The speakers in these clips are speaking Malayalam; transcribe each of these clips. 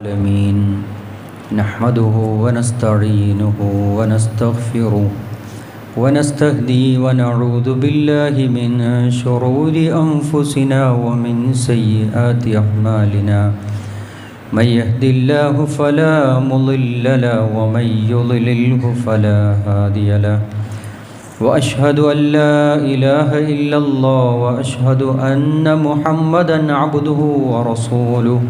العالمين نحمده ونستعينه ونستغفره ونستهدي ونعوذ بالله من شرور أنفسنا ومن سيئات أعمالنا من يهد الله فلا مضل له ومن يضلله فلا هادي له وأشهد أن لا إله إلا الله وأشهد أن محمدا عبده ورسوله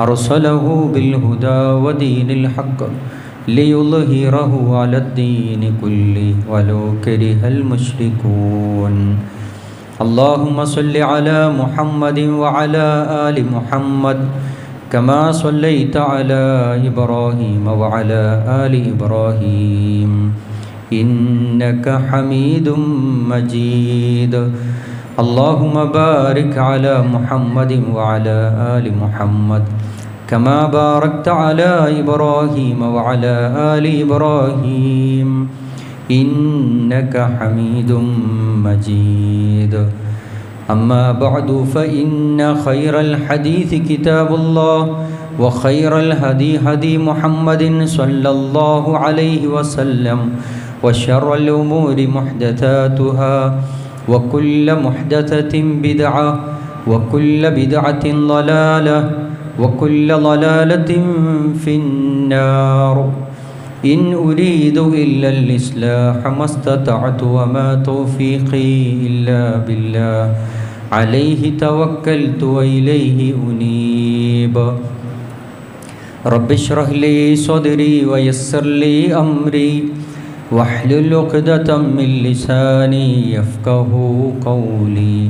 أرسله بالهدى ودين الحق ليظهره على الدين كله ولو كره المشركون اللهم صل على محمد وعلى آل محمد كما صليت على إبراهيم وعلى آل إبراهيم إنك حميد مجيد اللهم بارك على محمد وعلى آل محمد كما باركت على إبراهيم وعلى آل إبراهيم إنك حميد مجيد أما بعد فإن خير الحديث كتاب الله وخير الهدي هدي محمد صلى الله عليه وسلم وشر الأمور محدثاتها وكل محدثة بدعة وكل بدعة ضلالة وكل ضلالة في النار إن أريد إلا الإصلاح ما استطعت وما توفيقي إلا بالله عليه توكلت وإليه أنيب رب اشرح لي صدري ويسر لي أمري واحلل عقدة من لساني يفقهوا قولي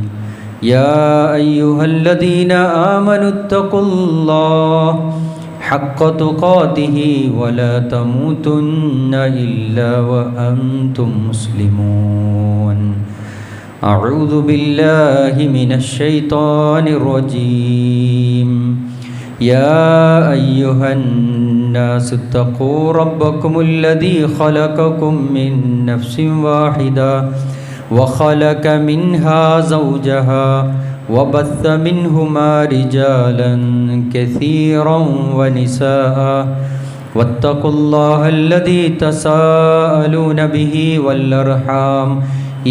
يا أيها الذين آمنوا اتقوا الله حق تقاته ولا تموتن إلا وأنتم مسلمون أعوذ بالله من الشيطان الرجيم يا أيها الناس اتقوا ربكم الذي خلقكم من نفس واحدة وخلق منها زوجها وبث منهما رجالا كثيرا ونساء واتقوا الله الذي تساءلون به والأرحام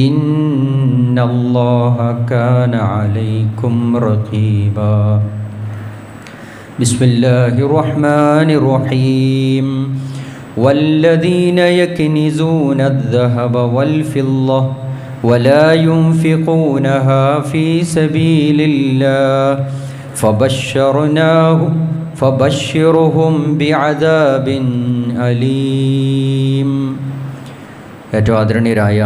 إن الله كان عليكم رقيبا بسم الله الرحمن الرحيم والذين يكنزون الذهب والفضة ولا ينفقونها في سبيل الله فبشرهم بعذاب أليم. ഏറ്റവും ആദരണീയരായ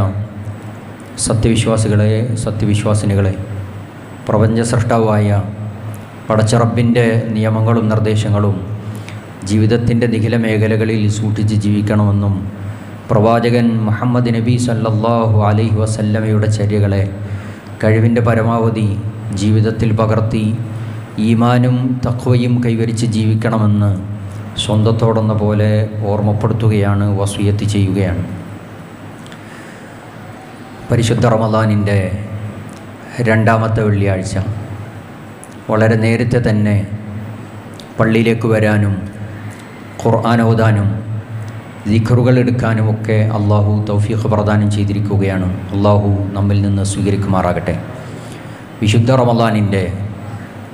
സത്യവിശ്വാസിനികളെ പ്രപഞ്ച സൃഷ്ടാവായ പടച്ചറബിൻ്റെ നിയമങ്ങളും നിർദ്ദേശങ്ങളും ജീവിതത്തിൻ്റെ നിഖില മേഖലകളിൽ സൂക്ഷിച്ച് ജീവിക്കണമെന്നും പ്രവാചകൻ മുഹമ്മദ് നബി സല്ലല്ലാഹു അലൈഹി വസല്ലമയുടെ ചര്യകളെ കഴിവിൻ്റെ പരമാവധി ജീവിതത്തിൽ പകർത്തി ഈമാനും തഖ്വയും കൈവരിച്ച് ജീവിക്കണമെന്ന് സ്വന്തത്തോടെന്ന പോലെ ഓർമ്മപ്പെടുത്തുകയാണ്, വസിയത്ത് ചെയ്യുകയാണ്. പരിശുദ്ധ റമദാനിൻ്റെ രണ്ടാമത്തെ വെള്ളിയാഴ്ച വളരെ നേരത്തെ തന്നെ പള്ളിയിലേക്ക് വരാനും ഖുർആൻ ഓതാനും ദിക്റുകൾ എടുക്കാനുമൊക്കെ അള്ളാഹു തൗഫീഖ് പ്രദാനം ചെയ്തിരിക്കുകയാണ്. അള്ളാഹു നമ്മിൽ നിന്ന് സ്വീകരിക്കുമാറാകട്ടെ. വിശുദ്ധ റമദാനിൻ്റെ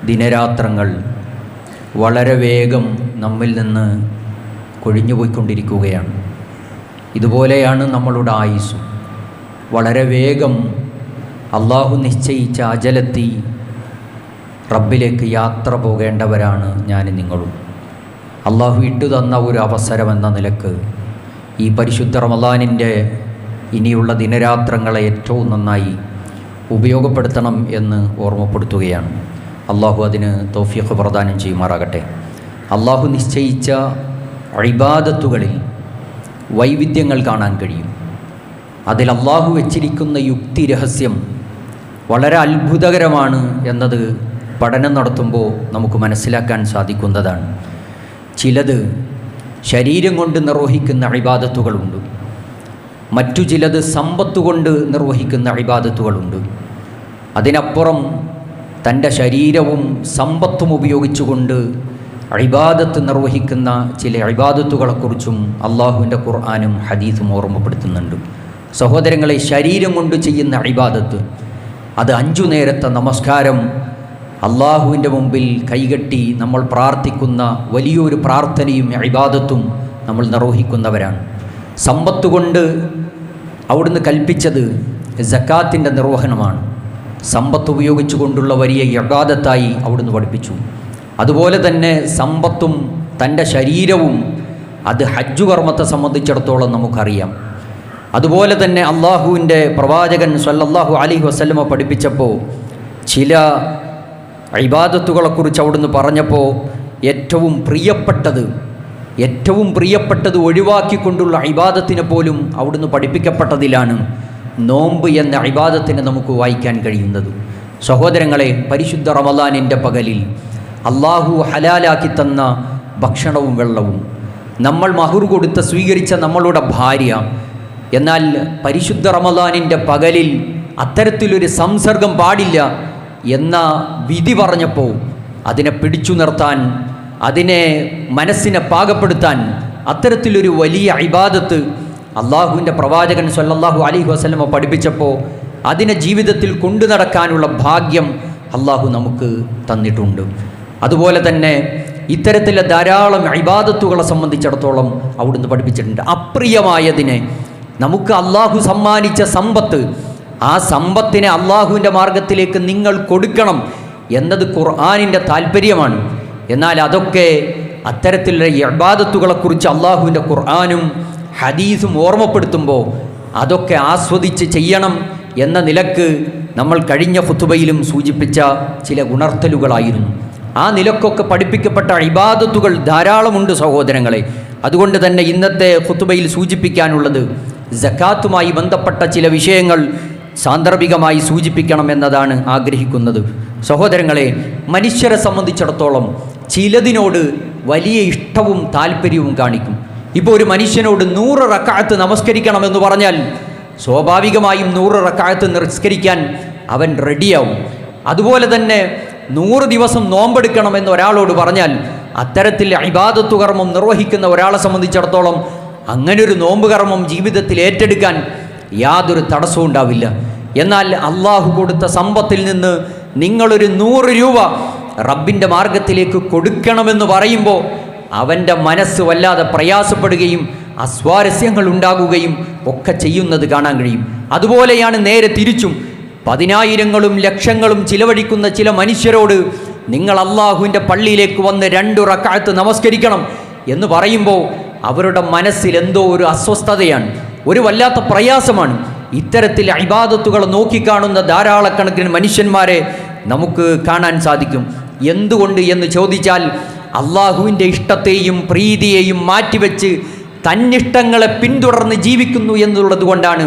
ദിനരാത്രങ്ങൾ വളരെ വേഗം നമ്മിൽ നിന്ന് കൊഴിഞ്ഞുപോയിക്കൊണ്ടിരിക്കുകയാണ്. ഇതുപോലെയാണ് നമ്മളുടെ ആയുസ്സും. വളരെ വേഗം അള്ളാഹു നിശ്ചയിച്ച അജലത്തി റബ്ബിലേക്ക് യാത്ര പോകേണ്ടവരാണ് ഞാനും നിങ്ങളും. അള്ളാഹു ഇട്ടുതന്ന ഒരു അവസരമെന്ന നിലക്ക് ഈ പരിശുദ്ധ റമദാനിൻ്റെ ഇനിയുള്ള ദിനരാത്രങ്ങളെ ഏറ്റവും നന്നായി ഉപയോഗപ്പെടുത്തണം എന്ന് ഓർമ്മപ്പെടുത്തുകയാണ്. അള്ളാഹു അതിന് തൗഫീഖ് പ്രദാനം ചെയ്യുമാറാകട്ടെ. അള്ളാഹു നിശ്ചയിച്ച ഇബാദത്തുകളിൽ വൈവിധ്യങ്ങൾ കാണാൻ കഴിയും. അതിൽ അള്ളാഹു വെച്ചിരിക്കുന്ന യുക്തി രഹസ്യം വളരെ അത്ഭുതകരമാണ് എന്നത് പഠനം നടത്തുമ്പോൾ നമുക്ക് മനസ്സിലാക്കാൻ സാധിക്കുന്നതാണ്. ചിലത് ശരീരം കൊണ്ട് നിർവഹിക്കുന്ന ഇബാദത്തുകളുണ്ട്, മറ്റു ചിലത് സമ്പത്ത് കൊണ്ട് നിർവഹിക്കുന്ന ഇബാദത്തുകളുണ്ട്. അതിനപ്പുറം തൻ്റെ ശരീരവും സമ്പത്തും ഉപയോഗിച്ചുകൊണ്ട് ഇബാദത്ത് നിർവഹിക്കുന്ന ചില ഇബാദത്തുകളെക്കുറിച്ചും അള്ളാഹുവിൻ്റെ ഖുർആനും ഹദീസും ഓർമ്മപ്പെടുത്തുന്നുണ്ട്. സഹോദരങ്ങളെ, ശരീരം കൊണ്ട് ചെയ്യുന്ന ഇബാദത്ത്, അത് 5 നേരത്തെ നമസ്കാരം, അള്ളാഹുവിൻ്റെ മുമ്പിൽ കൈകെട്ടി നമ്മൾ പ്രാർത്ഥിക്കുന്ന വലിയൊരു പ്രാർത്ഥനയും ഇബാദത്തും നമ്മൾ നിർവഹിക്കുന്നവരാണ്. സമ്പത്ത് കൊണ്ട് അവിടുന്ന് കൽപ്പിച്ചത് സക്കാത്തിൻ്റെ നിർവഹണമാണ്. സമ്പത്ത് ഉപയോഗിച്ചുകൊണ്ടുള്ള വലിയ ഇബാദത്തായി അവിടുന്ന് പഠിപ്പിച്ചു. അതുപോലെ തന്നെ സമ്പത്തും തൻ്റെ ശരീരവും അത് ഹജ്ജ് കർമ്മത്തെ സംബന്ധിച്ചിടത്തോളം നമുക്കറിയാം. അതുപോലെ തന്നെ അള്ളാഹുവിൻ്റെ പ്രവാചകൻ സ്വല്ലല്ലാഹു അലൈഹി വസല്ലമ പഠിപ്പിച്ചപ്പോൾ ചില ഇബാദത്തുകളെക്കുറിച്ച് അവിടുന്ന് പറഞ്ഞപ്പോൾ ഏറ്റവും പ്രിയപ്പെട്ടത് ഒഴിവാക്കിക്കൊണ്ടുള്ള ഇബാദത്തിനെ പോലും അവിടുന്ന് പഠിപ്പിക്കപ്പെട്ടതിലാണ് നോമ്പ് എന്ന ഇബാദത്തിനെ നമുക്ക് വായിക്കാൻ കഴിയുന്നത്. സഹോദരങ്ങളെ, പരിശുദ്ധ റമളാനിൻ്റെ പകലിൽ അള്ളാഹു ഹലാലാക്കി തന്ന ഭക്ഷണവും വെള്ളവും, നമ്മൾ മഹ്ർ കൊടുത്ത് സ്വീകരിച്ച നമ്മളുടെ ഭാര്യ, എന്നാൽ പരിശുദ്ധ റമളാനിൻ്റെ പകലിൽ അത്തരത്തിലൊരു സംസർഗം പാടില്ല എന്ന വിധി പറഞ്ഞപ്പോൾ അതിനെ പിടിച്ചു നിർത്താൻ, അതിനെ മനസ്സിനെ പാകപ്പെടുത്താൻ അത്തരത്തിലൊരു വലിയ ഇബാദത്ത് അള്ളാഹുവിൻ്റെ പ്രവാചകൻ സ്വല്ലല്ലാഹു അലൈഹി വസല്ലമ പഠിപ്പിച്ചപ്പോൾ അതിനെ ജീവിതത്തിൽ കൊണ്ടു നടക്കാനുള്ള ഭാഗ്യം അള്ളാഹു നമുക്ക് തന്നിട്ടുണ്ട്. അതുപോലെ തന്നെ ഇത്തരത്തിലെ ധാരാളം ഇബാദത്തുകളെ സംബന്ധിച്ചിടത്തോളം അവിടുന്ന് പഠിപ്പിച്ചിട്ടുണ്ട്. അപ്രിയമായതിനെ നമുക്ക് അള്ളാഹു സമ്മാനിച്ച സമ്പത്ത്, ആ സമ്പത്തിനെ അള്ളാഹുവിൻ്റെ മാർഗത്തിലേക്ക് നിങ്ങൾ കൊടുക്കണം എന്നത് ഖുർആനിൻ്റെ താല്പര്യമാണ്. എന്നാൽ അതൊക്കെ അത്തരത്തിലുള്ള ഇബാദത്തുകളെക്കുറിച്ച് അള്ളാഹുവിൻ്റെ ഖുർആനും ഹദീസും ഓർമ്മപ്പെടുത്തുമ്പോൾ അതൊക്കെ ആസ്വദിച്ച് ചെയ്യണം എന്ന നിലക്ക് നമ്മൾ കഴിഞ്ഞ ഖുതുബയിലും സൂചിപ്പിച്ച ചില ഉണർത്തലുകളായിരുന്നു. ആ നിലക്കൊക്കെ പഠിപ്പിക്കപ്പെട്ട ഇബാദത്തുകൾ ധാരാളമുണ്ട് സഹോദരങ്ങളെ. അതുകൊണ്ട് തന്നെ ഇന്നത്തെ ഖുതുബയിൽ സൂചിപ്പിക്കാനുള്ളത് സക്കാത്തുമായി ബന്ധപ്പെട്ട ചില വിഷയങ്ങൾ സാന്ദർഭികമായി സൂചിപ്പിക്കണം എന്നതാണ് ആഗ്രഹിക്കുന്നത്. സഹോദരങ്ങളെ, മനുഷ്യരെ സംബന്ധിച്ചിടത്തോളം ചിലതിനോട് വലിയ ഇഷ്ടവും താല്പര്യവും കാണിക്കും. ഇപ്പോൾ ഒരു മനുഷ്യനോട് 100 റക്അത്ത് നമസ്കരിക്കണമെന്ന് പറഞ്ഞാൽ സ്വാഭാവികമായും 100 റക്അത്ത് നിസ്കരിക്കാൻ അവൻ റെഡിയാവും. അതുപോലെ തന്നെ 100 ദിവസം നോമ്പെടുക്കണമെന്ന് ഒരാളോട് പറഞ്ഞാൽ അത്തരത്തിൽ ഇബാദത്തു കർമ്മം നിർവഹിക്കുന്ന ഒരാളെ സംബന്ധിച്ചിടത്തോളം അങ്ങനൊരു നോമ്പ് കർമ്മം ജീവിതത്തിൽ ഏറ്റെടുക്കാൻ യാതൊരു തടസ്സവും ഉണ്ടാവില്ല. എന്നാൽ അള്ളാഹു കൊടുത്ത സമ്പത്തിൽ നിന്ന് നിങ്ങളൊരു 100 രൂപ റബ്ബിൻ്റെ മാർഗത്തിലേക്ക് കൊടുക്കണമെന്ന് പറയുമ്പോൾ അവൻ്റെ മനസ്സ് വല്ലാതെ പ്രയാസപ്പെടുകയും അസ്വാരസ്യങ്ങൾ ഉണ്ടാകുകയും ഒക്കെ ചെയ്യുന്നത് കാണാൻ കഴിയും. അതുപോലെയാണ് നേരെ തിരിച്ചും 10,000-ങ്ങളും ലക്ഷങ്ങളും ചിലവഴിക്കുന്ന ചില മനുഷ്യരോട് നിങ്ങൾ അള്ളാഹുവിൻ്റെ പള്ളിയിലേക്ക് വന്ന് 2 റക്അത്ത് നമസ്കരിക്കണം എന്ന് പറയുമ്പോൾ അവരുടെ മനസ്സിൽ എന്തോ ഒരു അസ്വസ്ഥതയാണ്, ഒരു വല്ലാത്ത പ്രയാസമാണ്. ഇത്തരത്തിൽ ഇബാദത്തുകൾ നോക്കിക്കാണുന്ന ധാരാളക്കണക്കിന് മനുഷ്യന്മാരെ നമുക്ക് കാണാൻ സാധിക്കും. എന്തുകൊണ്ട് എന്ന് ചോദിച്ചാൽ അള്ളാഹുവിൻ്റെ ഇഷ്ടത്തെയും പ്രീതിയെയും മാറ്റിവെച്ച് തന്നിഷ്ടങ്ങളെ പിന്തുടർന്ന് ജീവിക്കുന്നു എന്നുള്ളത് കൊണ്ടാണ്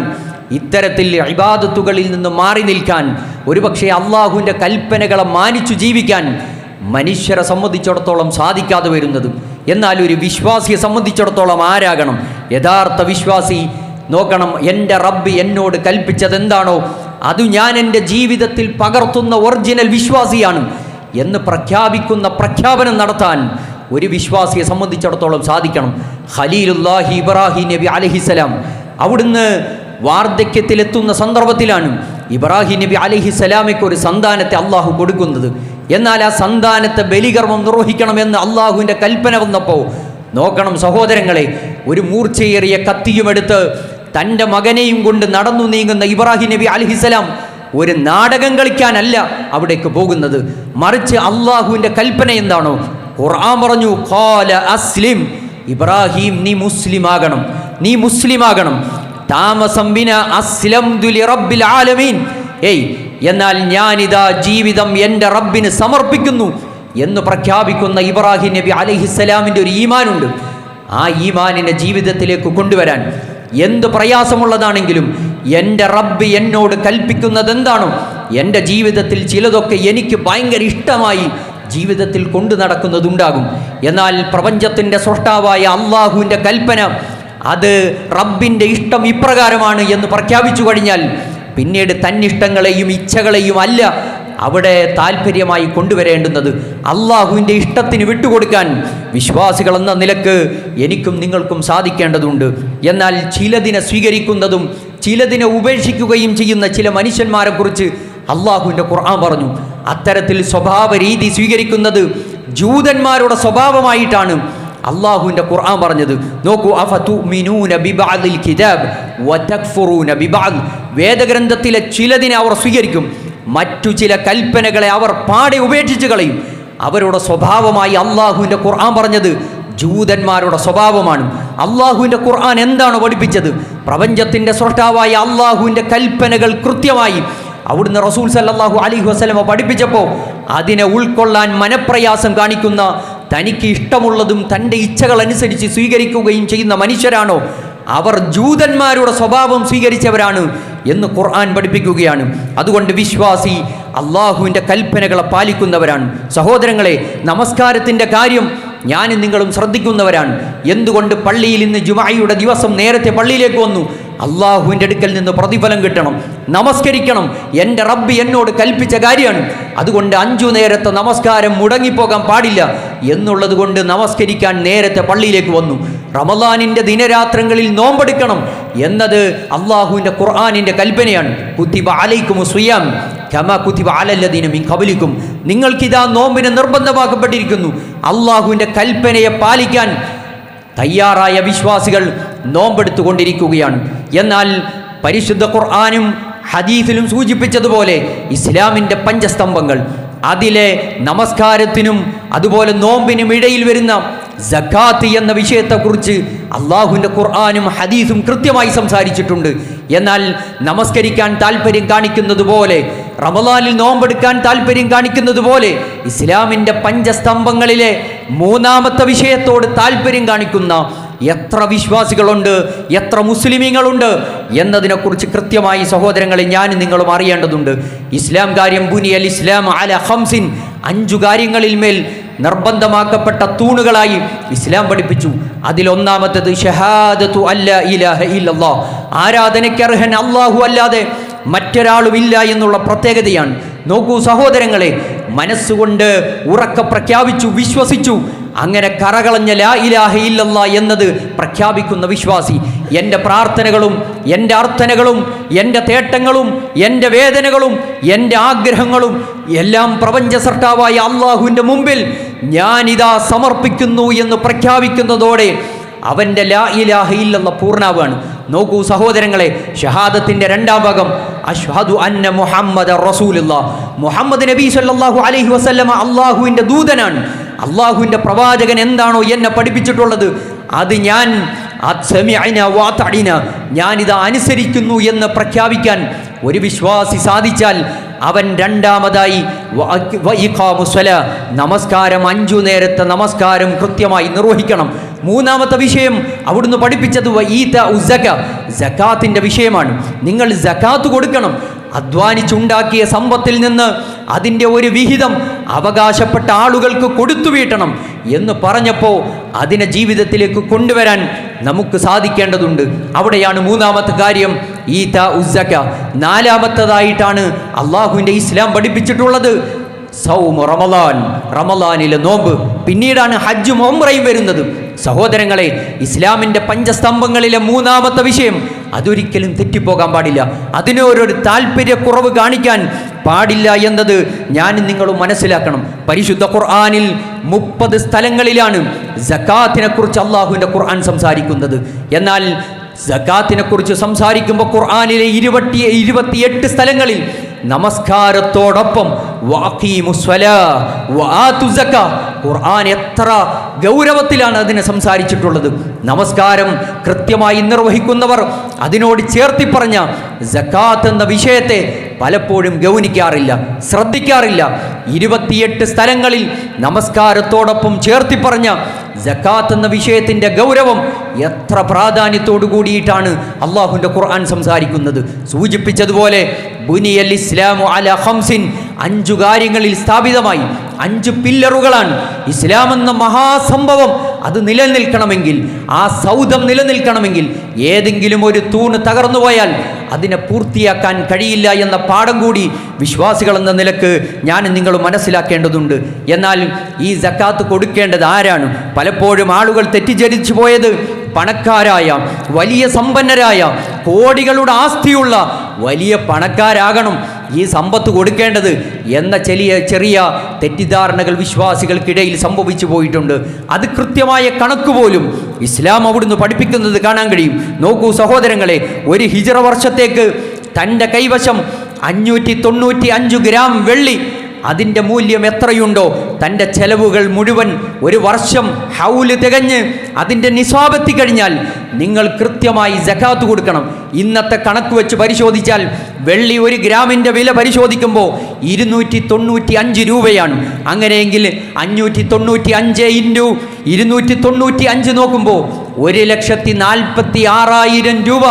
ഇത്തരത്തിൽ ഇബാദത്തുകളിൽ നിന്ന് മാറി നിൽക്കാൻ, ഒരുപക്ഷെ അള്ളാഹുവിൻ്റെ കൽപ്പനകളെ മാനിച്ചു ജീവിക്കാൻ മനുഷ്യരെ സംബന്ധിച്ചിടത്തോളം സാധിക്കാതെ വരുന്നത്. എന്നാൽ ഒരു വിശ്വാസിയെ സംബന്ധിച്ചിടത്തോളം ആരാകണം? യഥാർത്ഥ വിശ്വാസി നോക്കണം, എൻ്റെ റബ്ബ് എന്നോട് കൽപ്പിച്ചതെന്താണോ അത് ഞാൻ എൻ്റെ ജീവിതത്തിൽ പകർത്തുന്ന ഒറിജിനൽ വിശ്വാസിയാണ് എന്ന് പ്രഖ്യാപിക്കുന്ന പ്രഖ്യാപനം നടത്താൻ ഒരു വിശ്വാസിയെ സംബന്ധിച്ചിടത്തോളം സാധിക്കണം. ഖലീലുല്ലാഹി ഇബ്രാഹിം നബി അലൈഹിസ്സലാം അവിടുന്ന് വാർദ്ധക്യത്തിലെത്തുന്ന സന്ദർഭത്തിലാണ് ഇബ്രാഹിം നബി അലൈഹിസ്സലാമയ്ക്ക് ഒരു സന്താനത്തെ അള്ളാഹു കൊടുക്കുന്നത്. എന്നാൽ ആ സന്താനത്തെ ബലികർമ്മം നിർവഹിക്കണമെന്ന് അള്ളാഹുവിൻ്റെ കൽപ്പന വന്നപ്പോൾ നോക്കണം സഹോദരങ്ങളെ, ഒരു മൂർച്ചയേറിയ കത്തിയുമെടുത്ത് തൻ്റെ മകനെയും കൊണ്ട് നടന്നു നീങ്ങുന്ന ഇബ്രാഹിം നബി അലൈഹിസ്സലാം ഒരു നാടകം കളിക്കാനല്ല അവിടേക്ക് പോകുന്നത്, മറിച്ച് അള്ളാഹുവിൻ്റെ കൽപ്പന എന്താണോ ഖുർആൻ പറഞ്ഞു, ഖാല അസ്ലിം, ഇബ്രാഹിം നീ മുസ്ലിമാകണം. താമസം ബിന അസ്ലംതു ലിറബ്ബിൽ ആലമീൻ, എന്നാൽ ഞാനിതാ ജീവിതം എൻ്റെ റബ്ബിന് സമർപ്പിക്കുന്നു എന്ന് പ്രഖ്യാപിക്കുന്ന ഇബ്രാഹിം നബി അലൈഹിസ്സലാമിൻ്റെ ഒരു ഈമാനുണ്ട്. ആ ഈമാനിനെ ജീവിതത്തിലേക്ക് കൊണ്ടുവരാൻ എന്ത് പ്രയാസമുള്ളതാണെങ്കിലും എൻ്റെ റബ്ബ് എന്നോട് കൽപ്പിക്കുന്നത് എന്താണോ എൻ്റെ ജീവിതത്തിൽ ചിലതൊക്കെ എനിക്ക് ഭയങ്കര ഇഷ്ടമായി ജീവിതത്തിൽ കൊണ്ടു നടക്കുന്നതുണ്ടാകും. എന്നാൽ പ്രപഞ്ചത്തിൻ്റെ സൃഷ്ടാവായ അള്ളാഹുവിൻ്റെ കൽപ്പന അത് റബ്ബിൻ്റെ ഇഷ്ടം ഇപ്രകാരമാണ് എന്ന് പ്രഖ്യാപിച്ചു കഴിഞ്ഞാൽ പിന്നീട് തന്നിഷ്ടങ്ങളെയും ഇച്ഛകളെയും അല്ല അവിടെ താല്പര്യമായി കൊണ്ടുവരേണ്ടുന്നത് അള്ളാഹുവിൻ്റെ ഇഷ്ടത്തിന് വിട്ടുകൊടുക്കാൻ വിശ്വാസികൾ എന്ന നിലക്ക് എനിക്കും നിങ്ങൾക്കും സാധിക്കേണ്ടതുണ്ട്. എന്നാൽ ചിലതിനെ സ്വീകരിക്കുന്നതും ചിലതിനെ ഉപേക്ഷിക്കുകയും ചെയ്യുന്ന ചില മനുഷ്യന്മാരെക്കുറിച്ച് അള്ളാഹുവിൻ്റെ ഖുർആൻ പറഞ്ഞു. അത്തരത്തിൽ സ്വഭാവ രീതി സ്വീകരിക്കുന്നത് ജൂതന്മാരുടെ സ്വഭാവമായിട്ടാണ് അള്ളാഹുവിൻ്റെ ഖുർആൻ പറഞ്ഞത്. നോക്കൂ, അഫതുമിനൂന ബിബഅദിൽ കിതാബ് വതക്ഫുറൂന ബിബഅദ്. വേദഗ്രന്ഥത്തിലെ ചിലതിനെ അവർ സ്വീകരിക്കും, മറ്റു ചില കൽപ്പനകളെ അവർ പാടെ ഉപേക്ഷിച്ച് കളയും. അവരുടെ സ്വഭാവമായി അള്ളാഹുവിൻ്റെ ഖുർആൻ പറഞ്ഞത് ജൂതന്മാരുടെ സ്വഭാവമാണ്. അള്ളാഹുവിൻ്റെ ഖുർആൻ എന്താണ് പഠിപ്പിച്ചത്? പ്രപഞ്ചത്തിൻ്റെ സൃഷ്ടാവായ അള്ളാഹുവിൻ്റെ കൽപ്പനകൾ കൃത്യമായി അവിടുന്ന് റസൂൽ സല്ലല്ലാഹു അലൈഹി വസല്ലമ പഠിപ്പിച്ചപ്പോൾ അതിനെ ഉൾക്കൊള്ളാൻ മനപ്രയാസം കാണിക്കുന്ന, തനിക്ക് ഇഷ്ടമുള്ളതും തൻ്റെ ഇച്ഛകൾ അനുസരിച്ച് സ്വീകരിക്കുകയും ചെയ്യുന്ന മനുഷ്യരാണോ അവർ ജൂതന്മാരുടെ സ്വഭാവം സ്വീകരിച്ചവരാണ് എന്ന് ഖുർആൻ പഠിപ്പിക്കുകയാണ്. അതുകൊണ്ട് വിശ്വാസി അള്ളാഹുവിൻ്റെ കൽപ്പനകളെ പാലിക്കുന്നവരാണ്. സഹോദരങ്ങളെ, നമസ്കാരത്തിൻ്റെ കാര്യം ഞാനും നിങ്ങളും ശ്രദ്ധിക്കുന്നവരാണ്. എന്തുകൊണ്ട് പള്ളിയിൽ ഇന്ന് ജുമഅയുടെ ദിവസം നേരത്തെ പള്ളിയിലേക്ക് വന്നു? അള്ളാഹുവിൻ്റെ അടുക്കൽ നിന്ന് പ്രതിഫലം കിട്ടണം, നമസ്കരിക്കണം. എൻ്റെ റബ്ബ് എന്നോട് കൽപ്പിച്ച കാര്യമാണ്. അതുകൊണ്ട് 5 നേരത്തെ നമസ്കാരം മുടങ്ങിപ്പോകാൻ പാടില്ല എന്നുള്ളത് കൊണ്ട് നമസ്കരിക്കാൻ നേരത്തെ പള്ളിയിലേക്ക് വന്നു. റമളാനിൻ്റെ ദിനരാത്രങ്ങളിൽ നോമ്പെടുക്കണം എന്നത് അള്ളാഹുവിൻ്റെ ഖുർആനിൻ്റെ കൽപ്പനയാണ്. കുത്തിബ അലൈക്കുമു സിയാം കമാ കുത്തിബ അലല്ലദീന മിൻ ഖബലിക്കും. നിങ്ങൾക്കിതാ നോമ്പിന് നിർബന്ധമാക്കപ്പെട്ടിരിക്കുന്നു. അള്ളാഹുവിൻ്റെ കൽപ്പനയെ പാലിക്കാൻ തയ്യാറായ വിശ്വാസികൾ നോമ്പെടുത്തുകൊണ്ടിരിക്കുകയാണ്. എന്നാൽ പരിശുദ്ധ ഖുർആനും ഹദീസിലും സൂചിപ്പിച്ചതുപോലെ ഇസ്ലാമിൻ്റെ പഞ്ചസ്തംഭങ്ങൾ, അതിലെ നമസ്കാരത്തിനും അതുപോലെ നോമ്പിനും ഇടയിൽ വരുന്ന സക്കാത്ത് എന്ന വിഷയത്തെക്കുറിച്ച് അള്ളാഹുവിൻ്റെ ഖുർആനും ഹദീസും കൃത്യമായി സംസാരിച്ചിട്ടുണ്ട്. എന്നാൽ നമസ്കരിക്കാൻ താല്പര്യം കാണിക്കുന്നത് പോലെ, റമളാനിൽ നോമ്പെടുക്കാൻ താല്പര്യം കാണിക്കുന്നത് പോലെ ഇസ്ലാമിൻ്റെ പഞ്ചസ്തംഭങ്ങളിലെ 3ാമത്തെ വിഷയത്തോട് താല്പര്യം കാണിക്കുന്ന എത്ര വിശ്വാസികളുണ്ട്, എത്ര മുസ്ലിമീങ്ങളുണ്ട് എന്നതിനെക്കുറിച്ച് കൃത്യമായി സഹോദരങ്ങളെ ഞാനും നിങ്ങളും അറിയേണ്ടതുണ്ട്. ഇസ്ലാം കാര്യം ബുനിയൽ ഇസ്ലാം അല ഖംസിൻ, 5 കാര്യങ്ങളിൽ മേൽ നിർബന്ധമാക്കപ്പെട്ട തൂണുകളായി ഇസ്ലാം പഠിപ്പിച്ചു. അതിലൊന്നാമത്തേത് ഷഹാദത്തു അല്ലാ ഇലാഹ ഇല്ലല്ലാഹ്, ആരാധനയ്ക്കർഹൻ അല്ലാഹു അല്ലാതെ മറ്റൊരാളുമില്ല എന്നുള്ള പ്രത്യേകതയാണ്. നോക്കൂ സഹോദരങ്ങളെ, മനസ്സുകൊണ്ട് ഉറക്കെ പ്രഖ്യാപിച്ചു, വിശ്വസിച്ചു. അങ്ങനെ കറകളഞ്ഞ ലാ ഇലാഹ ഇല്ലല്ലാഹ് എന്നത് പ്രഖ്യാപിക്കുന്ന വിശ്വാസി എൻ്റെ പ്രാർത്ഥനകളും എൻ്റെ അർത്ഥനകളും എൻ്റെ തേട്ടങ്ങളും എൻ്റെ വേദനകളും എൻ്റെ ആഗ്രഹങ്ങളും എല്ലാം പ്രപഞ്ച സൃഷ്ടാവായ അള്ളാഹുവിൻ്റെ മുമ്പിൽ ഞാനിതാ സമർപ്പിക്കുന്നു എന്ന് പ്രഖ്യാപിക്കുന്നതോടെ അവൻ്റെ ലാ ഇലാഹ ഇല്ലല്ലാഹ് പൂർണ്ണാവാണ്. നോക്കൂ സഹോദരങ്ങളെ, ഷഹാദത്തിൻ്റെ 2ാം ഭാഗം അഷ്ഹദു അന്ന മുഹമ്മദ റസൂലുള്ളാഹ്, മുഹമ്മദ് നബി സല്ലല്ലാഹു അലൈഹി വസല്ലമ അള്ളാഹുവിൻ്റെ ദൂതനാണ്. അള്ളാഹുവിൻ്റെ പ്രവാചകൻ എന്താണോ എന്നെ പഠിപ്പിച്ചിട്ടുള്ളത് അത് ഞാനിത് അനുസരിക്കുന്നു എന്ന് പ്രഖ്യാപിക്കാൻ ഒരു വിശ്വാസി സാധിച്ചാൽ അവൻ 2ാമതായി നമസ്കാരം 5 നേരത്തെ നമസ്കാരം കൃത്യമായി നിർവഹിക്കണം. 3ാമത്തെ വിഷയം അവിടുന്ന് പഠിപ്പിച്ചത് സക്കാത്തിൻ്റെ വിഷയമാണ്. നിങ്ങൾ സക്കാത്ത് കൊടുക്കണം. അധ്വാനിച്ചുണ്ടാക്കിയ സമ്പത്തിൽ നിന്ന് അതിൻ്റെ ഒരു വിഹിതം അവകാശപ്പെട്ട ആളുകൾക്ക് കൊടുത്തു വീട്ടണം എന്ന് പറഞ്ഞപ്പോൾ അതിനെ ജീവിതത്തിലേക്ക് കൊണ്ടുവരാൻ നമുക്ക് സാധിക്കേണ്ടതുണ്ട്. അവിടെയാണ് 3ാമത്തെ കാര്യം നാലാമത്തേതായിട്ടാണ് അള്ളാഹുവിൻ്റെ ഇസ്ലാം പഠിപ്പിച്ചിട്ടുള്ളത് സൗമു റമളാൻ, റമളാനിലെ നോമ്പ്. പിന്നീടാണ് ഹജ്ജും ഉംറയും വരുന്നത്. സഹോദരങ്ങളെ, ഇസ്ലാമിൻ്റെ പഞ്ചസ്തംഭങ്ങളിലെ 3ാമത്തെ വിഷയം അതൊരിക്കലും തെറ്റിപ്പോകാൻ പാടില്ല. അതിനൊരു താല്പര്യക്കുറവ് കാണിക്കാൻ പാടില്ല എന്നത് ഞാനും നിങ്ങളും മനസ്സിലാക്കണം. പരിശുദ്ധ ഖുർആനിൽ 30 സ്ഥലങ്ങളിലാണ് സക്കാത്തിനെ കുറിച്ച് അള്ളാഹുവിൻ്റെ ഖുർആൻ സംസാരിക്കുന്നത്. എന്നാൽ സക്കാത്തിനെ കുറിച്ച് സംസാരിക്കുമ്പോൾ ഖുർആനിലെ 28 സ്ഥലങ്ങളിൽ നമസ്കാരത്തോടൊപ്പം ഖുർആൻ എത്ര ഗൗരവത്തിലാണ് അതിനെ സംസാരിച്ചിട്ടുള്ളത്. നമസ്കാരം കൃത്യമായി നിർവഹിക്കുന്നവർ അതിനോട് ചേർത്തി പറഞ്ഞ സക്കാത്ത് എന്ന വിഷയത്തെ പലപ്പോഴും ഗൗനിക്കാറില്ല, ശ്രദ്ധിക്കാറില്ല. 28 സ്ഥലങ്ങളിൽ നമസ്കാരത്തോടൊപ്പം ചേർത്തി പറഞ്ഞ സക്കാത്ത് എന്ന വിഷയത്തിൻ്റെ ഗൗരവം എത്ര പ്രാധാന്യത്തോടു കൂടിയിട്ടാണ് അള്ളാഹുവിൻ്റെ ഖുർആൻ സംസാരിക്കുന്നത്. സൂചിപ്പിച്ചതുപോലെ ബുനിയൽ ഇസ്ലാമു അലാ ഖംസിൻ, 5 കാര്യങ്ങളിൽ സ്ഥാപിതമായി. 5 പില്ലറുകളാണ്. ഇസ്ലാം എന്ന മഹാസംഭവം അത് നിലനിൽക്കണമെങ്കിൽ, ആ സൗധം നിലനിൽക്കണമെങ്കിൽ, ഏതെങ്കിലും ഒരു തൂണ് തകർന്നു പോയാൽ അതിനെ പൂർത്തിയാക്കാൻ കഴിയില്ല എന്ന പാഠം കൂടി വിശ്വാസികൾ എന്ന നിലക്ക് ഞാൻ നിങ്ങൾ മനസ്സിലാക്കേണ്ടതുണ്ട്. എന്നാൽ ഈ സക്കാത്ത് കൊടുക്കേണ്ടത് ആരാണ്? പലപ്പോഴും ആളുകൾ തെറ്റിദ്ധരിച്ചു പോയത് പണക്കാരായ, വലിയ സമ്പന്നരായ, കോടികളുടെ ആസ്തിയുള്ള വലിയ പണക്കാരാകണം ഈ സമ്പത്ത് കൊടുക്കേണ്ടത് എന്ന ചെറിയ തെറ്റിദ്ധാരണകൾ വിശ്വാസികൾക്കിടയിൽ സംഭവിച്ചു പോയിട്ടുണ്ട്. അത് കൃത്യമായ കണക്ക് പോലും ഇസ്ലാം അവിടുന്ന് പഠിപ്പിക്കുന്നത് കാണാൻ കഴിയും. നോക്കൂ സഹോദരങ്ങളെ, ഒരു ഹിജ്റ വർഷത്തേക്ക് തൻ്റെ കൈവശം 595 ഗ്രാം വെള്ളി, അതിൻ്റെ മൂല്യം എത്രയുണ്ടോ തൻ്റെ ചെലവുകൾ മുഴുവൻ ഒരു വർഷം ഹൗല് തികഞ്ഞ് അതിൻ്റെ നിസ്വാബെത്തി കഴിഞ്ഞാൽ നിങ്ങൾ കൃത്യമായി സക്കാത്ത് കൊടുക്കണം. ഇന്നത്തെ കണക്ക് വെച്ച് പരിശോധിച്ചാൽ വെള്ളി 1 ഗ്രാമിൻ്റെ വില പരിശോധിക്കുമ്പോൾ 295 രൂപയാണ്. അങ്ങനെയെങ്കിൽ 595 ഇൻറ്റു 295 നോക്കുമ്പോൾ 1,46,000 രൂപ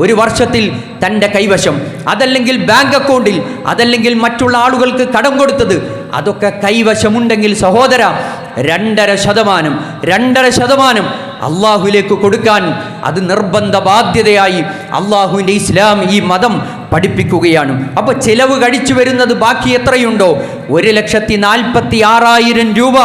ഒരു വർഷത്തിൽ തൻ്റെ കൈവശം, അതല്ലെങ്കിൽ ബാങ്ക് അക്കൗണ്ടിൽ, അതല്ലെങ്കിൽ മറ്റുള്ള ആളുകൾക്ക് കടം കൊടുത്തത്, അതൊക്കെ കൈവശമുണ്ടെങ്കിൽ സഹോദര 2.5% അള്ളാഹുവിലേക്ക് കൊടുക്കാൻ അത് നിർബന്ധ ബാധ്യതയായി അള്ളാഹുവിൻ്റെ ഇസ്ലാം, ഈ മതം പഠിപ്പിക്കുകയാണ്. അപ്പോൾ ചിലവ് കഴിച്ചു വരുന്നത് ബാക്കി എത്രയുണ്ടോ 1,46,000 രൂപ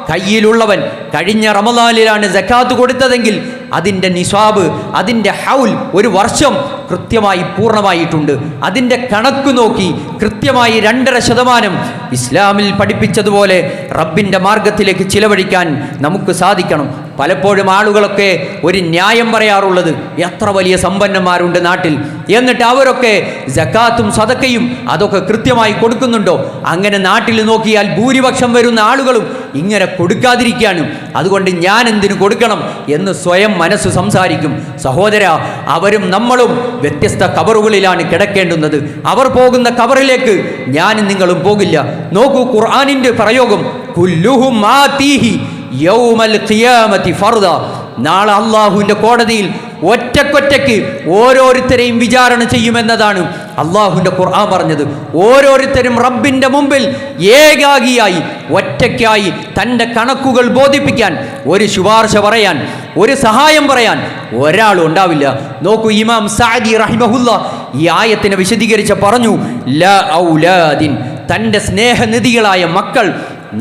കയ്യിലുള്ളവൻ കഴിഞ്ഞ റമദാനിലാണ് സക്കാത്ത് കൊടുത്തതെങ്കിൽ അതിൻ്റെ നിസ്വാബ്, അതിൻ്റെ ഹൗൽ ഒരു വർഷം കൃത്യമായി പൂർണ്ണമായിട്ടുണ്ട്. അതിൻ്റെ കണക്ക് നോക്കി കൃത്യമായി 2.5% ഇസ്ലാമിൽ പഠിപ്പിച്ചതുപോലെ റബ്ബിൻ്റെ മാർഗത്തിലേക്ക് ചിലവഴിക്കാൻ നമുക്ക് സാധിക്കണം. പലപ്പോഴും ആളുകളൊക്കെ ഒരു ന്യായം പറയാറുള്ളത്, എത്ര വലിയ സമ്പന്നന്മാരുണ്ട് നാട്ടിൽ, എന്നിട്ട് അവരൊക്കെ സക്കാത്തും സദക്കയും അതൊക്കെ കൃത്യമായി കൊടുക്കുന്നുണ്ടോ? അങ്ങനെ നാട്ടിൽ നോക്കിയാൽ ഭൂരിപക്ഷം വരുന്ന ആളുകളും ഇങ്ങനെ കൊടുക്കാതിരിക്കുകയാണ്. അതുകൊണ്ട് ഞാൻ എന്തിനു കൊടുക്കണം എന്ന് സ്വയം മനസ്സ് സംസാരിക്കും. സഹോദര, അവരും നമ്മളും വ്യത്യസ്ത കബറുകളിലാണ് കിടക്കേണ്ടുന്നത്. അവർ പോകുന്ന കബറിലേക്ക് ഞാനും നിങ്ങളും പോകില്ല. നോക്കൂ ഖുർആനിൻ്റെ പ്രയോഗം, കുല്ലുഹും ആതീഹി യൗമൽ ഖിയാമത്തി ഫർദ. നാളെ അള്ളാഹുവിൻ്റെ കോടതിയിൽ ഒറ്റക്കൊറ്റയ്ക്ക് ഓരോരുത്തരെയും വിചാരണ ചെയ്യുമെന്നതാണ് അള്ളാഹുവിൻ്റെ ഖുർആൻ പറഞ്ഞത്. ഓരോരുത്തരും റബ്ബിൻ്റെ മുമ്പിൽ ഏകാഗിയായി, ഒറ്റയ്ക്കായി തൻ്റെ കണക്കുകൾ ബോധിപ്പിക്കാൻ, ഒരു ശുപാർശ പറയാൻ, ഒരു സഹായം പറയാൻ ഒരാളും ഉണ്ടാവില്ല. നോക്കൂ, ഇമാം സഅദി റഹിമഹുല്ലാ ഈ ആയത്തിനെ വിശദീകരിച്ച് പറഞ്ഞു, ലാ ഔലാദിൻ, തൻ്റെ സ്നേഹനിധികളായ മക്കൾ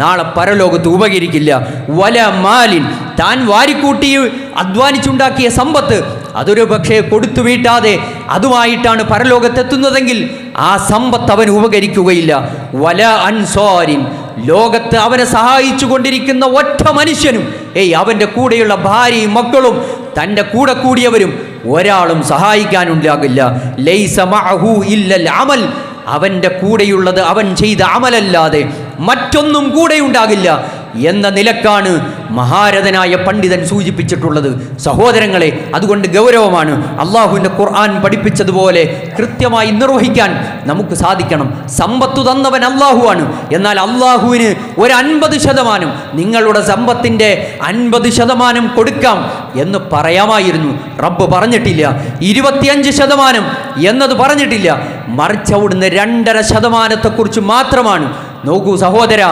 നാളെ പരലോകത്ത് ഉപകരിക്കില്ല. വല മാലിൻ, താൻ വാരിക്കൂട്ടി അധ്വാനിച്ചുണ്ടാക്കിയ സമ്പത്ത് അതൊരു പക്ഷേ കൊടുത്തു വീട്ടാതെ അതുമായിട്ടാണ് പരലോകത്തെത്തുന്നതെങ്കിൽ ആ സമ്പത്ത് അവന് ഉപകരിക്കുകയില്ല. വല അൻസാരിൻ, ലോകത്ത് അവനെ സഹായിച്ചു കൊണ്ടിരിക്കുന്ന ഒറ്റ മനുഷ്യനും, അവൻ്റെ കൂടെയുള്ള ഭാര്യയും മക്കളും തൻ്റെ കൂടെ കൂടിയവരും ഒരാളും സഹായിക്കാനുണ്ടാകില്ല. ലൈസ മഅഹു ഇല്ലൽ അമൽ, അവൻ്റെ കൂടെയുള്ളത് അവൻ ചെയ്ത അമലല്ലാതെ മറ്റൊന്നും കൂടെയുണ്ടാകില്ല എന്ന നിലക്കാണ് മഹാരഥനായ പണ്ഡിതൻ സൂചിപ്പിച്ചിട്ടുള്ളത്. സഹോദരങ്ങളെ, അതുകൊണ്ട് ഗൗരവമാണ്. അള്ളാഹുവിൻ്റെ ഖുർആൻ പഠിപ്പിച്ചതുപോലെ കൃത്യമായി നിർവഹിക്കാൻ നമുക്ക് സാധിക്കണം. സമ്പത്ത് തന്നവൻ അള്ളാഹുവാണ്. എന്നാൽ അള്ളാഹുവിന് ഒരു 50%, നിങ്ങളുടെ സമ്പത്തിൻ്റെ 50% കൊടുക്കാം എന്ന് പറയാമായിരുന്നു. റബ്ബ് പറഞ്ഞിട്ടില്ല. 25% എന്നത് പറഞ്ഞിട്ടില്ല. മറിച്ച് അവിടുന്ന് 2.5% മാത്രമാണ്. നോക്കൂ സഹോദര,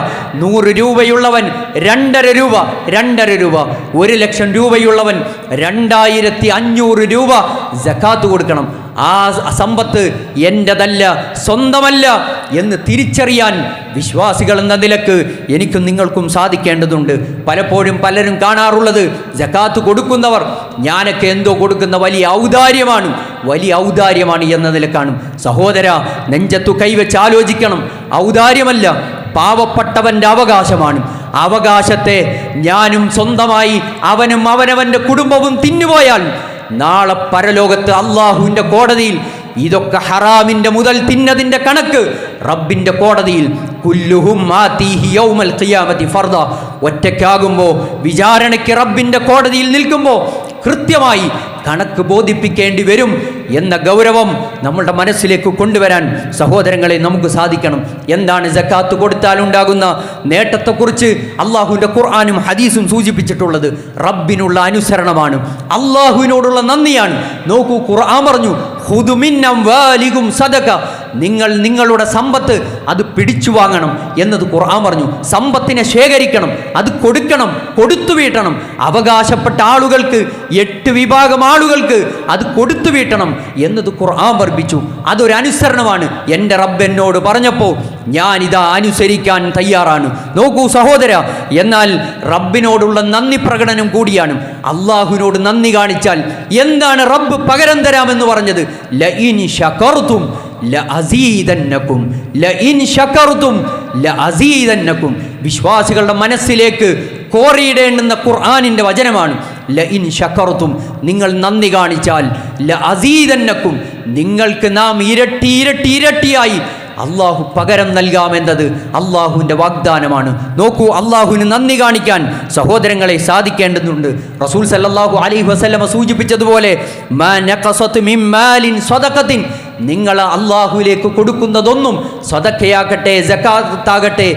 100 രൂപയുള്ളവൻ 2.5 രൂപ, 2.5 രൂപ, 1 ലക്ഷം രൂപയുള്ളവൻ 2500 രൂപ സക്കാത്ത് കൊടുക്കണം. ആ സമ്പത്ത് എൻ്റെതല്ല, സ്വന്തമല്ല എന്ന് തിരിച്ചറിയാൻ വിശ്വാസികൾ എന്ന നിലക്ക് എനിക്കും നിങ്ങൾക്കും സാധിക്കേണ്ടതുണ്ട്. പലപ്പോഴും പലരും കാണാറുള്ളത്, സക്കാത്ത് കൊടുക്കുന്നവർ ഞാനൊക്കെ എന്തോ കൊടുക്കുന്ന വലിയ ഔദാര്യമാണ് എന്ന നിലക്കാണ്. സഹോദര, നെഞ്ചത്തു കൈവച്ച് ആലോചിക്കണം. ഔദാര്യമല്ല, പാവപ്പെട്ടവൻ്റെ അവകാശമാണ്. അവകാശത്തെ ഞാനും സ്വന്തമായി അവനും അവനവൻ്റെ കുടുംബവും തിന്നുപോയാൽ നാളെ പരലോകത്ത് അള്ളാഹുവിൻ്റെ കോടതിയിൽ ഇതൊക്കെ ഹറാമിൻ്റെ മുതൽ തിന്നതിൻ്റെ കണക്ക് റബ്ബിൻ്റെ കോടതിയിൽ കുല്ലുഹും ആതീഹി യൗമൽ ഖിയാമത്തി ഫർദ. ഒറ്റയ്ക്കാകുമ്പോൾ, വിചാരണയ്ക്ക് റബ്ബിൻ്റെ കോടതിയിൽ നിൽക്കുമ്പോൾ കൃത്യമായി കണക്ക് ബോധിപ്പിക്കേണ്ടി വരും എന്ന ഗൗരവം നമ്മളുടെ മനസ്സിലേക്ക് കൊണ്ടുവരാൻ സഹോദരങ്ങളെ നമുക്ക് സാധിക്കണം. എന്താണ് സക്കാത്ത് കൊടുത്താൽ ഉണ്ടാകുന്ന നേട്ടത്തെക്കുറിച്ച് അള്ളാഹുവിൻ്റെ ഖുർആനും ഹദീസും സൂചിപ്പിച്ചിട്ടുള്ളത്? റബ്ബിനുള്ള അനുസരണമാണ്, അള്ളാഹുവിനോടുള്ള നന്ദിയാണ്. നോക്കൂ, ഖുർആൻ പറഞ്ഞു, ഖുദു മിൻ അംവാലികും സദഖ, നിങ്ങൾ നിങ്ങളുടെ സമ്പത്ത് അത് പിടിച്ചു വാങ്ങണം എന്നത് ഖുർആൻ പറഞ്ഞു. സമ്പത്തിനെ ശേഖരിക്കണം, അത് കൊടുക്കണം, കൊടുത്തു വീട്ടണം. അവകാശപ്പെട്ട ആളുകൾക്ക് 8 വിഭാഗം ആളുകൾക്ക് അത് കൊടുത്തു വീട്ടണം എന്നത് ഖുർആൻ പഠിപ്പിച്ചു. അതൊരു അനുസരണമാണ്. എൻ്റെ റബ്ബ് എന്നോട് പറഞ്ഞപ്പോൾ ഞാനിതാ അനുസരിക്കാൻ തയ്യാറാണ്. നോക്കൂ സഹോദര, എന്നാൽ റബ്ബിനോടുള്ള നന്ദി പ്രകടനം കൂടിയാണ്. അള്ളാഹുവിനോട് നന്ദി കാണിച്ചാൽ എന്താണ് റബ്ബ് പകരം തരാമെന്ന് പറഞ്ഞത്? ലഇൻ ശകർതും ലഅസീദന്നകും, ലഇൻ ശകർതും ലഅസീദന്നകും. വിശ്വാസികളുടെ മനസ്സിലേക്ക് കോറിയിടേണ്ടുന്ന ഖുർആനിൻ്റെ വചനമാണ്. ലഇൻ ശകർതും, നിങ്ങൾ നന്ദി കാണിച്ചാൽ ലഅസീദന്നകും, നിങ്ങൾക്ക് നാം ഇരട്ടി ഇരട്ടി ഇരട്ടിയായി അള്ളാഹു പകരം നൽകാമെന്നത് അള്ളാഹുവിൻ്റെ വാഗ്ദാനമാണ്. നോക്കൂ, അള്ളാഹുവിന് നന്ദി കാണിക്കാൻ സഹോദരങ്ങളെ സാധിക്കേണ്ടതുണ്ട്. റസൂൽ സല്ലല്ലാഹു അലൈഹി വസല്ലമ സൂചിപ്പിച്ചതുപോലെ മാ നഖസത് മിൻ മാലിൻ സദഖത്തിൻ, നിങ്ങൾ അള്ളാഹുവിലേക്ക് കൊടുക്കുന്നതൊന്നും സദഖയാകട്ടെ സകാത്താകട്ടെ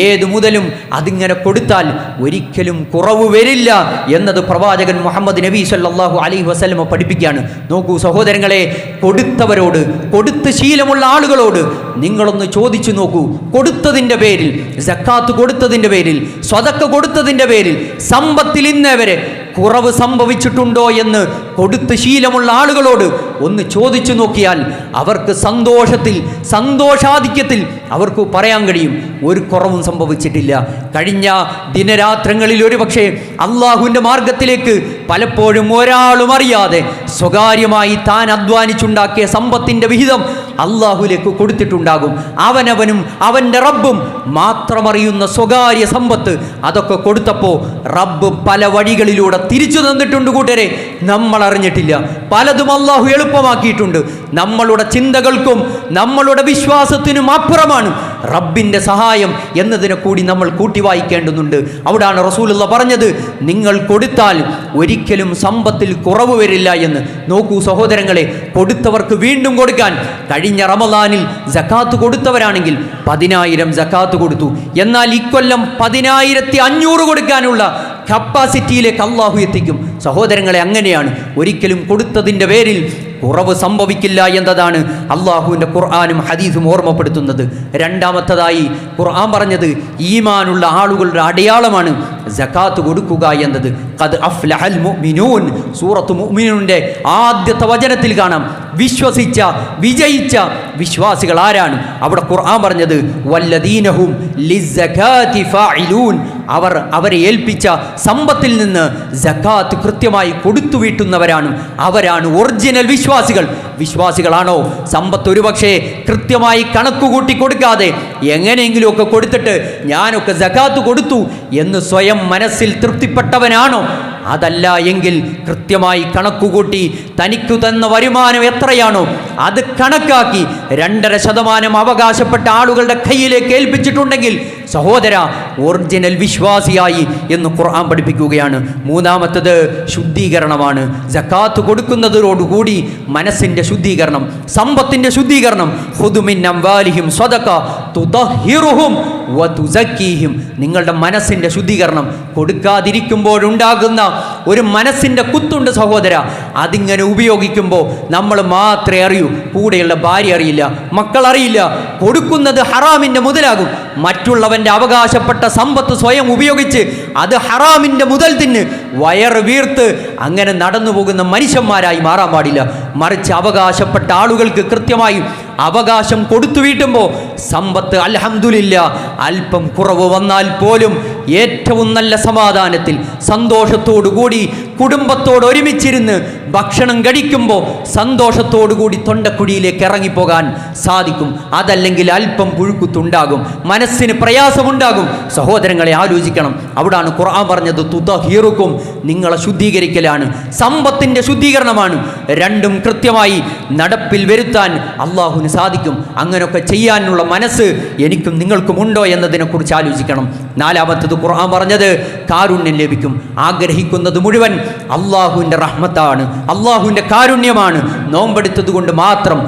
ഏതു മുതലും അതിങ്ങനെ കൊടുത്താൽ ഒരിക്കലും കുറവ് വരില്ല എന്നത് പ്രവാചകൻ മുഹമ്മദ് നബി സല്ലല്ലാഹു അലൈഹി വസല്ലമ പഠിപ്പിക്കുകയാണ്. നോക്കൂ സഹോദരങ്ങളെ, കൊടുത്തവരോട്, കൊടുത്ത് ശീലമുള്ള ആളുകളോട് നിങ്ങളൊന്ന് ചോദിച്ചു നോക്കൂ. കൊടുത്തതിൻ്റെ പേരിൽ, സക്കാത്ത് കൊടുത്തതിൻ്റെ പേരിൽ, സ്വതക്ക കൊടുത്തതിൻ്റെ പേരിൽ സമ്പത്തിൽ ഇന്നേവരെ കുറവ് സംഭവിച്ചിട്ടുണ്ടോ എന്ന് കൊടുത്ത് ശീലമുള്ള ആളുകളോട് ഒന്ന് ചോദിച്ചു നോക്കിയാൽ അവർക്ക് സന്തോഷത്തിൽ, സന്തോഷാധിക്യത്തിൽ അവർക്ക് പറയാൻ കഴിയും ഒരു കുറവും സംഭവിച്ചിട്ടില്ല. കഴിഞ്ഞ ദിനരാത്രങ്ങളിൽ ഒരു പക്ഷേ അള്ളാഹുവിൻ്റെ മാർഗത്തിലേക്ക് പലപ്പോഴും ഒരാളും അറിയാതെ സ്വകാര്യമായി താൻ അധ്വാനിച്ചുണ്ടാക്കിയ സമ്പത്തിൻ്റെ വിഹിതം അള്ളാഹുലേക്ക് കൊടുത്തിട്ടുണ്ടാകും. അവനവനും അവൻ്റെ റബ്ബും മാത്രമറിയുന്ന സ്വകാര്യ സമ്പത്ത് അതൊക്കെ കൊടുത്തപ്പോൾ റബ്ബ് പല വഴികളിലൂടെ തിരിച്ചു തന്നിട്ടുണ്ട് കൂട്ടരെ. നമ്മൾ അറിഞ്ഞിട്ടില്ല. പലതും അള്ളാഹു എളുപ്പമാക്കിയിട്ടുണ്ട്. നമ്മളുടെ ചിന്തകൾക്കും നമ്മളുടെ വിശ്വാസത്തിനും അപ്പുറമാണ് റബ്ബിൻ്റെ സഹായം എന്നതിനെ കൂടി നമ്മൾ കൂട്ടി വായിക്കേണ്ടതുണ്ട്. അവിടാണ് റസൂലുള്ള പറഞ്ഞത്, നിങ്ങൾ കൊടുത്താൽ ഒരിക്കലും സമ്പത്തിൽ കുറവ് വരില്ല എന്ന്. നോക്കൂ സഹോദരങ്ങളെ, കൊടുത്തവർക്ക് വീണ്ടും കൊടുക്കാൻ. കഴിഞ്ഞ റമദാനിൽ സക്കാത്ത് കൊടുത്തവരാണെങ്കിൽ 10,000 സക്കാത്ത് കൊടുത്തു. എന്നാൽ ഇക്കൊല്ലം 10,500 കൊടുക്കാനുള്ള കപ്പാസിറ്റിയിലേക്ക് അള്ളാഹു എത്തിക്കും. സഹോദരങ്ങളെ, അങ്ങനെയാണ്. ഒരിക്കലും കൊടുത്തതിൻ്റെ പേരിൽ കുറവ് സംഭവിക്കില്ല എന്നതാണ് അള്ളാഹുവിൻ്റെ ഖുർആനും ഹദീസും ഓർമ്മപ്പെടുത്തുന്നത്. രണ്ടാമത്തതായി ഖുർആൻ പറഞ്ഞത് ഈമാനുള്ള ആളുകളുടെ അടയാളമാണ് സക്കാത്ത് കൊടുക്കുക എന്നത്. ഖദ് അഫ്ലഹൽ മുഅ്മിനൂൻ, സൂറത്ത് മുഅ്മിനൂനിൻ്റെ ആദ്യത്തെ വചനത്തിൽ കാണാം വിശ്വസിച്ച, വിജയിച്ച വിശ്വാസികൾ ആരാണ്. അവിടെ ഖുർആൻ പറഞ്ഞത് വല്ലദീനഹും ലിസ്സകാത്തി ഫാഇലൂൻ, അവരെ ഏൽപ്പിച്ച സമ്പത്തിൽ നിന്ന് സക്കാത്ത് കൃത്യമായി കൊടുത്തു വീട്ടുന്നവരാണ്. അവരാണ് ഒറിജിനൽ വിശ്വാസികൾ. വിശ്വാസികളാണോ? സമ്പത്ത് ഒരുപക്ഷെ കൃത്യമായി കണക്കുകൂട്ടി കൊടുക്കാതെ എങ്ങനെയെങ്കിലുമൊക്കെ കൊടുത്തിട്ട് ഞാനൊക്കെ സക്കാത്ത് കൊടുത്തു എന്ന് സ്വയം മനസ്സിൽ തൃപ്തിപ്പെട്ടവനാണോ? അതല്ല എങ്കിൽ കൃത്യമായി കണക്കുകൂട്ടി തനിക്കു തന്ന വരുമാനം എത്രയാണോ അത് കണക്കാക്കി 2.5% അവകാശപ്പെട്ട ആളുകളുടെ കയ്യിലേക്ക് ഏൽപ്പിച്ചിട്ടുണ്ടെങ്കിൽ സഹോദര ഒറിജിനൽ വിശ്വാസിയായി എന്ന് ഖുർആൻ പഠിപ്പിക്കുകയാണ്. മൂന്നാമത്തത് ശുദ്ധീകരണമാണ്. സക്കാത്ത് കൊടുക്കുന്നതോടുകൂടി മനസ്സിൻ്റെ ശുദ്ധീകരണം, സമ്പത്തിൻ്റെ ശുദ്ധീകരണം. ഖുദ് മിൻ അംവാലിഹിം സ്വദഖ തുതഹിറുഹും വതുസക്കീഹിം, നിങ്ങളുടെ മനസ്സിൻ്റെ ശുദ്ധീകരണം. കൊടുക്കാതിരിക്കുമ്പോഴുണ്ടാകുന്ന ഒരു മനസ്സിൻ്റെ കുത്തുണ്ട് സഹോദര. അതിങ്ങനെ ഉപയോഗിക്കുമ്പോൾ നമ്മൾ മാത്രമേ അറിയൂ, കൂടെയുള്ള ഭാര്യ അറിയില്ല, മക്കൾ അറിയില്ല. കൊടുക്കുന്നത് ഹറാമിൻ്റെ മുതലാകും. മറ്റുള്ളവൻ്റെ അവകാശപ്പെട്ട സമ്പത്ത് സ്വയം ഉപയോഗിച്ച് അത് ഹറാമിൻ്റെ മുതൽ തിന്ന് വയറ് വീർത്ത് അങ്ങനെ നടന്നു പോകുന്ന മനുഷ്യന്മാരായി മാറാൻ പാടില്ല. മറിച്ച് അവകാശപ്പെട്ട ആളുകൾക്ക് കൃത്യമായി അവകാശം കൊടുത്തു വീട്ടുമ്പോൾ സമ്പത്ത് അൽഹംദുലില്ലാ അല്പം കുറവ് വന്നാൽ പോലും ഏറ്റവും നല്ല സമാധാനത്തിൽ സന്തോഷത്തോടുകൂടി കുടുംബത്തോട് ഒരുമിച്ചിരുന്ന് ഭക്ഷണം കഴിക്കുമ്പോൾ സന്തോഷത്തോടുകൂടി തൊണ്ടക്കുഴിയിലേക്ക് ഇറങ്ങിപ്പോകാൻ സാധിക്കും. അതല്ലെങ്കിൽ അല്പം പുഴുക്കുത്തുണ്ടാകും, മനസ്സിന് പ്രയാസമുണ്ടാകും. സഹോദരങ്ങളെ ആലോചിക്കണം. അവിടാണ് ഖുർആൻ പറഞ്ഞത് തുതഹിറുക്കും, നിങ്ങളെ ശുദ്ധീകരിക്കലാണ്, സമ്പത്തിൻ്റെ ശുദ്ധീകരണമാണ്. രണ്ടും കൃത്യമായി നടപ്പിൽ വരുത്താൻ അള്ളാഹുവിന് സാധിക്കും. അങ്ങനെയൊക്കെ ചെയ്യാനുള്ള മനസ്സ് എനിക്കും നിങ്ങൾക്കും ഉണ്ടോ എന്നതിനെക്കുറിച്ച് ആലോചിക്കണം. നാലാമത്തത് ഖുർആൻ പറഞ്ഞത് കാരുണ്യം ലഭിക്കും. ആഗ്രഹിക്കുന്നത് മുഴുവൻ അള്ളാഹുവിൻ്റെ റഹ്മത്താണ്, അള്ളാഹുവിൻ്റെ കാരുണ്യമാണ്. നോമ്പെടുത്തത് കൊണ്ട് മാത്രം,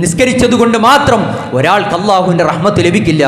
നിസ്കരിച്ചത് കൊണ്ട് മാത്രം ഒരാൾക്ക് അള്ളാഹുവിൻ്റെ റഹ്മത്ത് ലഭിക്കില്ല.